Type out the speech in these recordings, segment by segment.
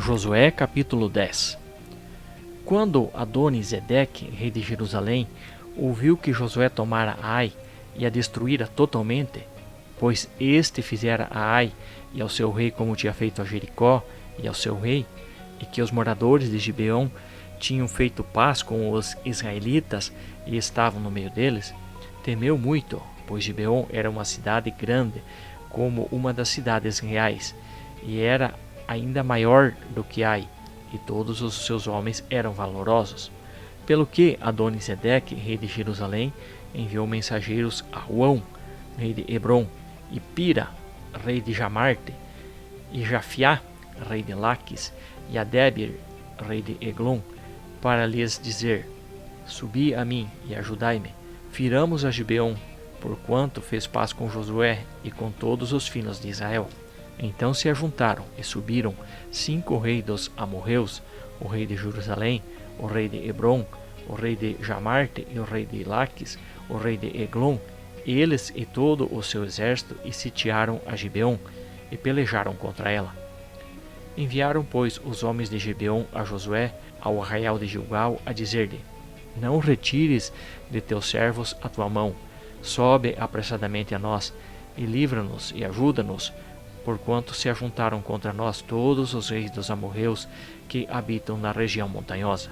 Josué capítulo 10. Quando Adoni-Zedeque, rei de Jerusalém, ouviu que Josué tomara Ai e a destruíra totalmente, pois este fizera a Ai e ao seu rei como tinha feito a Jericó e ao seu rei, e que os moradores de Gibeão tinham feito paz com os israelitas e estavam no meio deles, temeu muito, pois Gibeão era uma cidade grande, como uma das cidades reais, e era ainda maior do que Ai, e todos os seus homens eram valorosos. Pelo que Adoni-Zedeque, rei de Jerusalém, enviou mensageiros a Ruão, rei de Hebron, e Pira, rei de Jamarte, e Jafiá, rei de Laquis, e a Debir, rei de Eglon, para lhes dizer: Subi a mim e ajudai-me. Firamos a Gibeão, porquanto fez paz com Josué e com todos os filhos de Israel. Então se ajuntaram e subiram 5 reis dos amorreus, o rei de Jerusalém, o rei de Hebron, o rei de Jamarte e o rei de Laquis, o rei de Eglon, eles e todo o seu exército, e sitiaram a Gibeão, e pelejaram contra ela. Enviaram, pois, os homens de Gibeão a Josué, ao arraial de Gilgal, a dizer-lhe: Não retires de teus servos a tua mão, sobe apressadamente a nós, e livra-nos e ajuda-nos, porquanto se ajuntaram contra nós todos os reis dos amorreus que habitam na região montanhosa.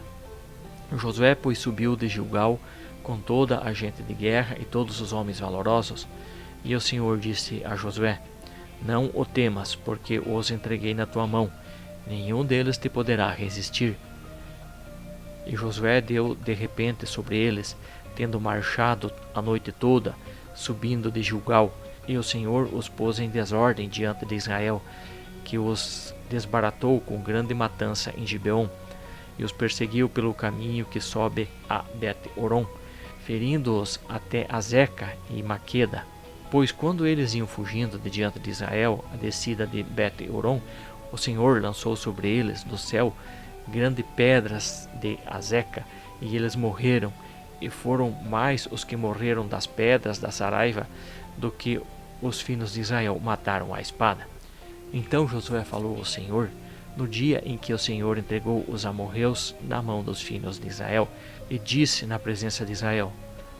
Josué, pois, subiu de Gilgal com toda a gente de guerra e todos os homens valorosos, e o Senhor disse a Josué: Não o temas, porque os entreguei na tua mão, nenhum deles te poderá resistir. E Josué deu de repente sobre eles, tendo marchado a noite toda, subindo de Gilgal, e o Senhor os pôs em desordem diante de Israel, que os desbaratou com grande matança em Gibeão, e os perseguiu pelo caminho que sobe a Bet-Oron, ferindo-os até Azeca e Maqueda. Pois quando eles iam fugindo de diante de Israel, a descida de Bet-Oron, o Senhor lançou sobre eles do céu grandes pedras de Azeca, e eles morreram, e foram mais os que morreram das pedras da Saraiva do que os filhos de Israel mataram à espada. Então Josué falou ao Senhor no dia em que o Senhor entregou os amorreus na mão dos filhos de Israel, e disse na presença de Israel: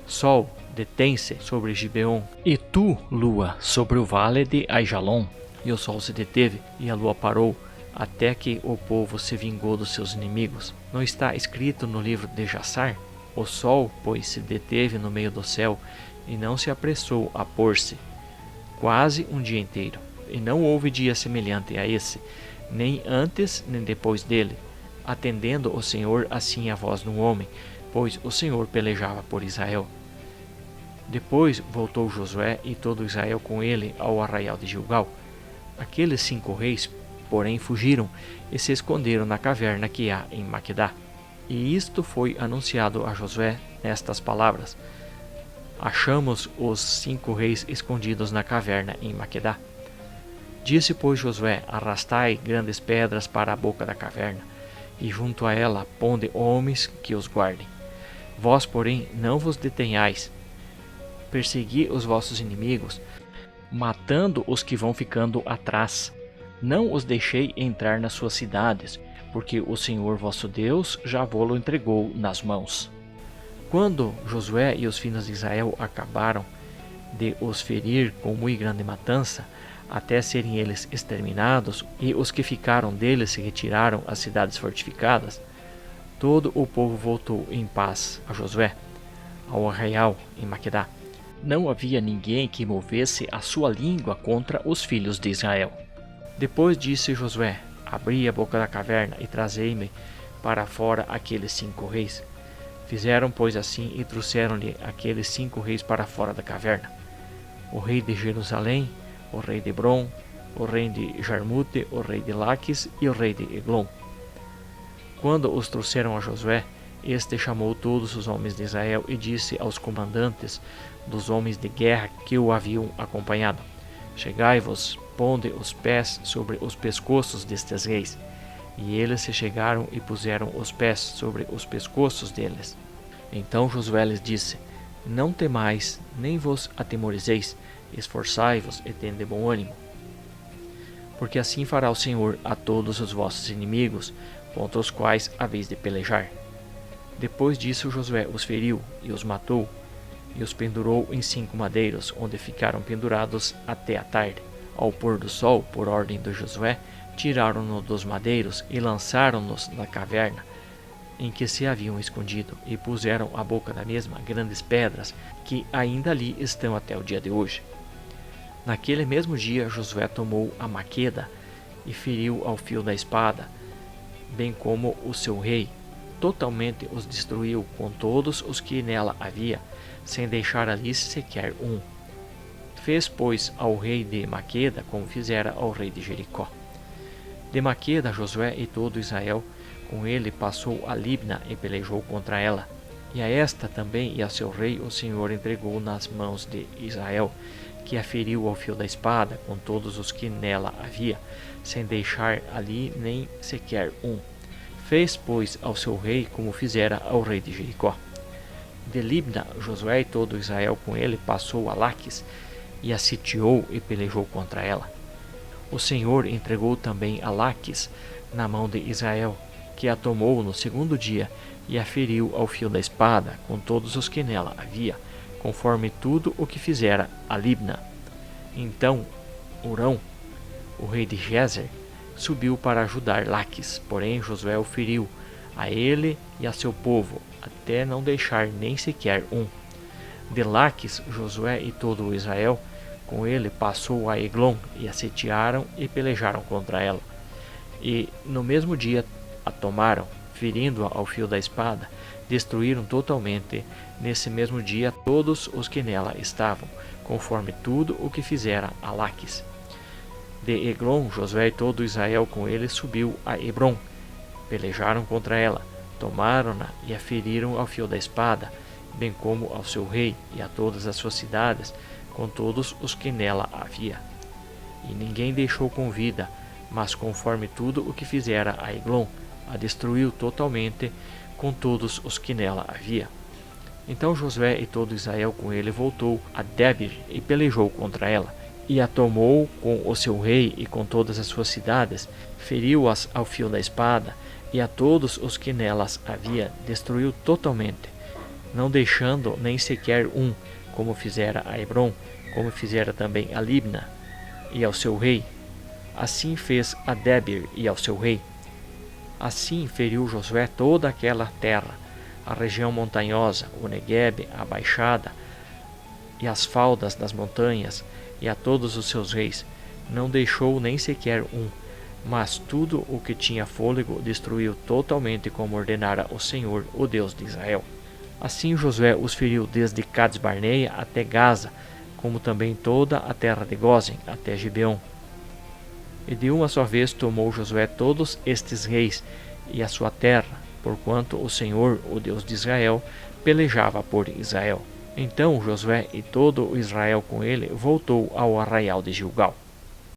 Sol, detém-se sobre Gibeão, e tu, lua, sobre o vale de Aijalon. E o sol se deteve, e a lua parou, até que o povo se vingou dos seus inimigos. Não está escrito no livro de Jassar? O sol, pois, se deteve no meio do céu, e não se apressou a pôr-se, quase um dia inteiro. E não houve dia semelhante a esse, nem antes nem depois dele, atendendo o Senhor assim a voz de um homem, pois o Senhor pelejava por Israel. Depois voltou Josué e todo Israel com ele ao arraial de Gilgal. Aqueles 5 reis, porém, fugiram e se esconderam na caverna que há em Maquedá. E isto foi anunciado a Josué nestas palavras: Achamos os 5 reis escondidos na caverna em Maquedá. Disse, pois, Josué: Arrastai grandes pedras para a boca da caverna, e junto a ela ponde homens que os guardem. Vós, porém, não vos detenhais. Persegui os vossos inimigos, matando os que vão ficando atrás. Não os deixei entrar nas suas cidades, porque o Senhor vosso Deus já vô-lo entregou nas mãos. Quando Josué e os filhos de Israel acabaram de os ferir com muito grande matança, até serem eles exterminados, e os que ficaram deles se retiraram às cidades fortificadas, todo o povo voltou em paz a Josué, ao arraial em Maquedá. Não havia ninguém que movesse a sua língua contra os filhos de Israel. Depois disse Josué: Abri a boca da caverna e trazei-me para fora aqueles 5 reis. Fizeram, pois, assim, e trouxeram-lhe aqueles 5 reis para fora da caverna: o rei de Jerusalém, o rei de Hebron, o rei de Jarmute, o rei de Laquis e o rei de Eglon. Quando os trouxeram a Josué, este chamou todos os homens de Israel e disse aos comandantes dos homens de guerra que o haviam acompanhado: Chegai-vos, ponde os pés sobre os pescoços destes reis. E eles se chegaram e puseram os pés sobre os pescoços deles. Então Josué lhes disse: Não temais, nem vos atemorizeis, esforçai-vos e tende bom ânimo. porque assim fará o Senhor a todos os vossos inimigos, contra os quais haveis de pelejar. Depois disso Josué os feriu e os matou, e os pendurou em 5 madeiros, onde ficaram pendurados até a tarde. Ao pôr do sol, por ordem de Josué, tiraram-no dos madeiros e lançaram-nos na caverna em que se haviam escondido, e puseram à boca da mesma grandes pedras, que ainda ali estão até o dia de hoje. Naquele mesmo dia Josué tomou a Maqueda e feriu ao fio da espada, bem como o seu rei. Totalmente os destruiu com todos os que nela havia, sem deixar ali sequer um. Fez, pois, ao rei de Maqueda como fizera ao rei de Jericó. De Maqueda Josué e todo Israel com ele passou a Libna e pelejou contra ela. E a esta também e a seu rei o Senhor entregou nas mãos de Israel, que a feriu ao fio da espada com todos os que nela havia, sem deixar ali nem sequer um. Fez, pois, ao seu rei como fizera ao rei de Jericó. De Libna Josué e todo Israel com ele passou a Laquis, e a sitiou e pelejou contra ela. O Senhor entregou também a Laquis na mão de Israel, que a tomou no 2º dia e a feriu ao fio da espada com todos os que nela havia, conforme tudo o que fizera a Libna. Então Hurão, o rei de Gezer, subiu para ajudar Laquis, porém Josué o feriu, a ele e a seu povo, até não deixar nem sequer um. De Laquis Josué e todo o Israel com ele passou a Eglon, e a sitiaram e pelejaram contra ela. E no mesmo dia a tomaram, ferindo-a ao fio da espada, destruíram totalmente nesse mesmo dia todos os que nela estavam, conforme tudo o que fizera a Laquis. De Eglon Josué e todo Israel com ele subiu a Hebron, pelejaram contra ela, tomaram-na e a feriram ao fio da espada, bem como ao seu rei e a todas as suas cidades, com todos os que nela havia. E ninguém deixou com vida, mas conforme tudo o que fizera a Eglon, a destruiu totalmente com todos os que nela havia. Então Josué e todo Israel com ele voltou a Debir e pelejou contra ela, e a tomou com o seu rei e com todas as suas cidades, feriu-as ao fio da espada, e a todos os que nelas havia destruiu totalmente, não deixando nem sequer um, como fizera a Hebron, como fizera também a Libna e ao seu rei. Assim fez a Debir e ao seu rei. Assim feriu Josué toda aquela terra, a região montanhosa, o Neguebe, a baixada e as faldas das montanhas, e a todos os seus reis. Não deixou nem sequer um, mas tudo o que tinha fôlego destruiu totalmente, como ordenara o Senhor, o Deus de Israel. Assim Josué os feriu desde Cades Barneia até Gaza, como também toda a terra de Gósen até Gibeon. E de uma só vez tomou Josué todos estes reis e a sua terra, porquanto o Senhor, o Deus de Israel, pelejava por Israel. Então Josué e todo o Israel com ele voltou ao arraial de Gilgal.